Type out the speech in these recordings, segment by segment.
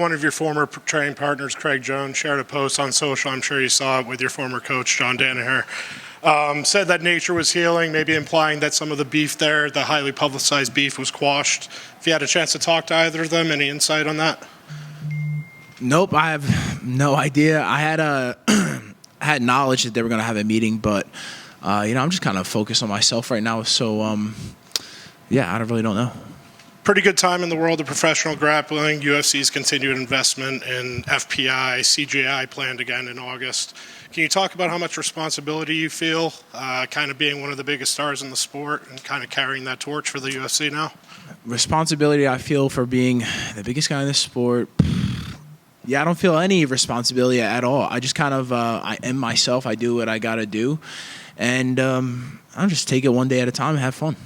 One of your former training partners, Craig Jones, shared a post on social. I'm sure you saw it with your former coach, John Danaher. Said that nature was healing, maybe implying that some of the beef there, the highly publicized beef, was quashed. If you had a chance to talk to either of them, any insight on that? Nope, I have no idea. I had I had knowledge that they were going to have a meeting, but I'm just kind of focused on myself right now. So I really don't know. Pretty good time in the world of professional grappling. UFC's continued investment in FPI, CGI planned again in August. Can you talk about how much responsibility you feel, kind of being one of the biggest stars in the sport and kind of carrying that torch for the UFC now? Responsibility I feel for being the biggest guy in the sport. Yeah, I don't feel any responsibility at all. I just kind of I am myself. I do what I got to do, and I'll just take it one day at a time and have fun.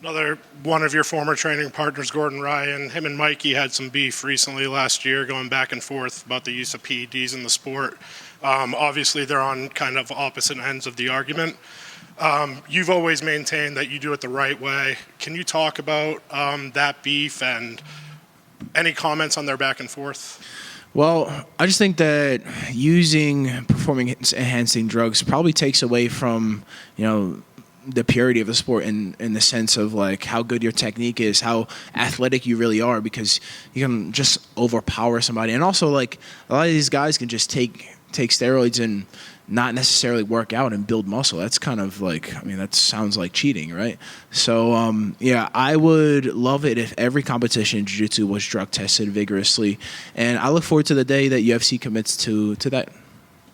Another one of your former training partners, Gordon Ryan, him and Mikey had some beef recently last year, going back and forth about the use of PEDs in the sport. Obviously, they're on kind of opposite ends of the argument. You've always maintained that you do it the right way. Can you talk about that beef and any comments on their back and forth? Well, I just think that using performance-enhancing drugs probably takes away from, the purity of the sport in the sense of like how good your technique is, how athletic you really are, because you can just overpower somebody. And also, like, a lot of these guys can just take steroids and not necessarily work out and build muscle. That's kind of like, that sounds like cheating, right? So, I would love it if every competition in jiu-jitsu was drug tested vigorously. And I look forward to the day that UFC commits to that.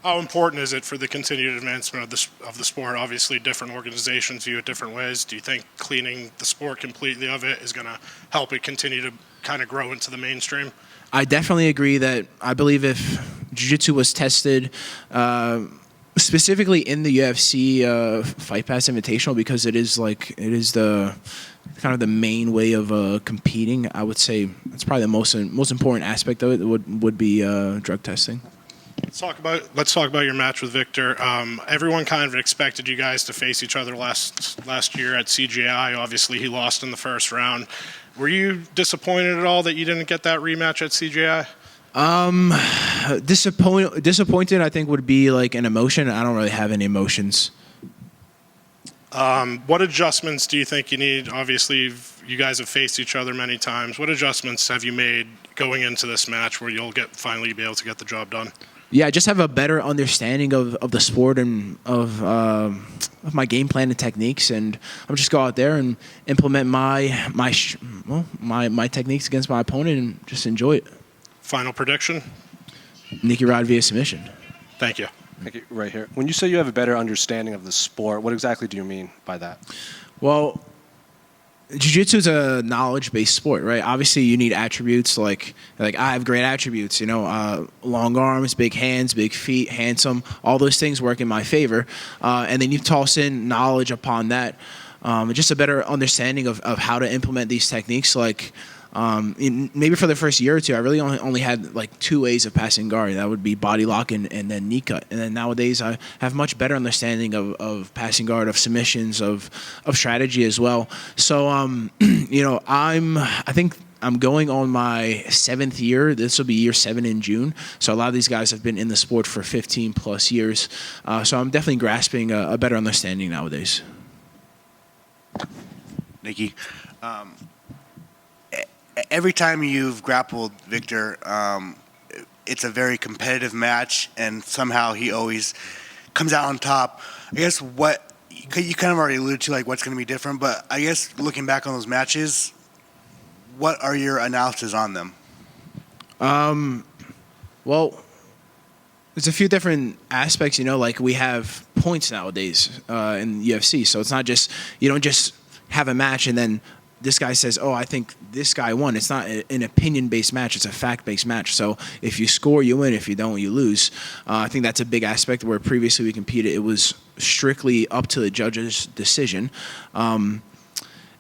How important is it for the continued advancement of the sport? Obviously, different organizations view it different ways. Do you think cleaning the sport completely of it is going to help it continue to kind of grow into the mainstream? I definitely agree that I believe if jiu-jitsu was tested specifically in the UFC Fight Pass Invitational, because it is the kind of the main way of competing, I would say that's probably the most important aspect of it would be drug testing. Let's talk about your match with Victor. Everyone kind of expected you guys to face each other last year at CGI. Obviously, he lost in the first round. Were you disappointed at all that you didn't get that rematch at CGI? Disappointed, I think, would be like an emotion. I don't really have any emotions. What adjustments do you think you need? Obviously, you guys have faced each other many times. What adjustments have you made going into this match where you'll finally be able to get the job done? Yeah, I just have a better understanding of the sport and of my game plan and techniques, and I'm just go out there and implement my techniques against my opponent and just enjoy it. Final prediction? Nicky Rod via submission. Thank you. Thank you. Right here. When you say you have a better understanding of the sport, what exactly do you mean by that? Well, jiu-jitsu is a knowledge-based sport, right? Obviously, you need attributes like I have great attributes, long arms, big hands, big feet, handsome. All those things work in my favor, and then you toss in knowledge upon that, just a better understanding of how to implement these techniques. Like maybe for the first year or two, I really only had like two ways of passing guard. That would be body lock and then knee cut. And then nowadays, I have much better understanding of passing guard, of submissions, of strategy as well. So, I think I'm going on my 7th year. This will be year 7 in June. So a lot of these guys have been in the sport for 15 plus years. So I'm definitely grasping a better understanding nowadays. Nicky, every time you've grappled Victor, it's a very competitive match, and somehow he always comes out on top. I guess what you kind of already alluded to, like what's going to be different, but I guess looking back on those matches, what are your analysis on them? Well, there's a few different aspects, like we have points nowadays in UFC, so it's not just, you don't just have a match and then this guy says, oh, I think this guy won. It's not an opinion-based match. It's a fact-based match. So if you score, you win. If you don't, you lose. I think that's a big aspect where previously we competed. It was strictly up to the judge's decision. And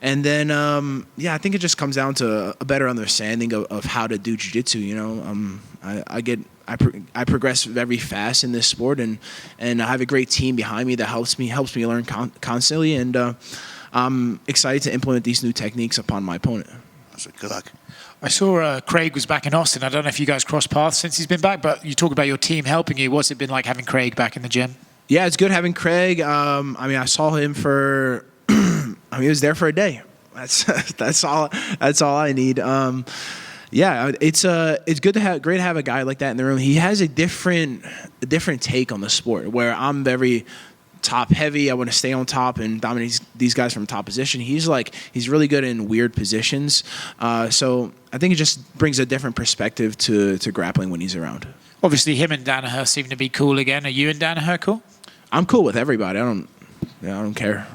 then, I think it just comes down to a better understanding of how to do jiu-jitsu. I progress very fast in this sport, and I have a great team behind me that helps me learn constantly, and I'm excited to implement these new techniques upon my opponent. Good luck. I saw Craig was back in Austin. I don't know if you guys crossed paths since he's been back, but you talk about your team helping you. What's it been like having Craig back in the gym? Yeah, it's good having Craig. I mean, I saw him for. I mean, he was there for a day. That's all. That's all I need. Yeah, it's good to have great to have a guy like that in the room. He has a different take on the sport. Where I'm very top heavy. I want to stay on top and dominate these guys from top position. He's really good in weird positions. So I think it just brings a different perspective to grappling when he's around. Obviously, him and Danaher seem to be cool again. Are you and Danaher cool? I'm cool with everybody. I don't care.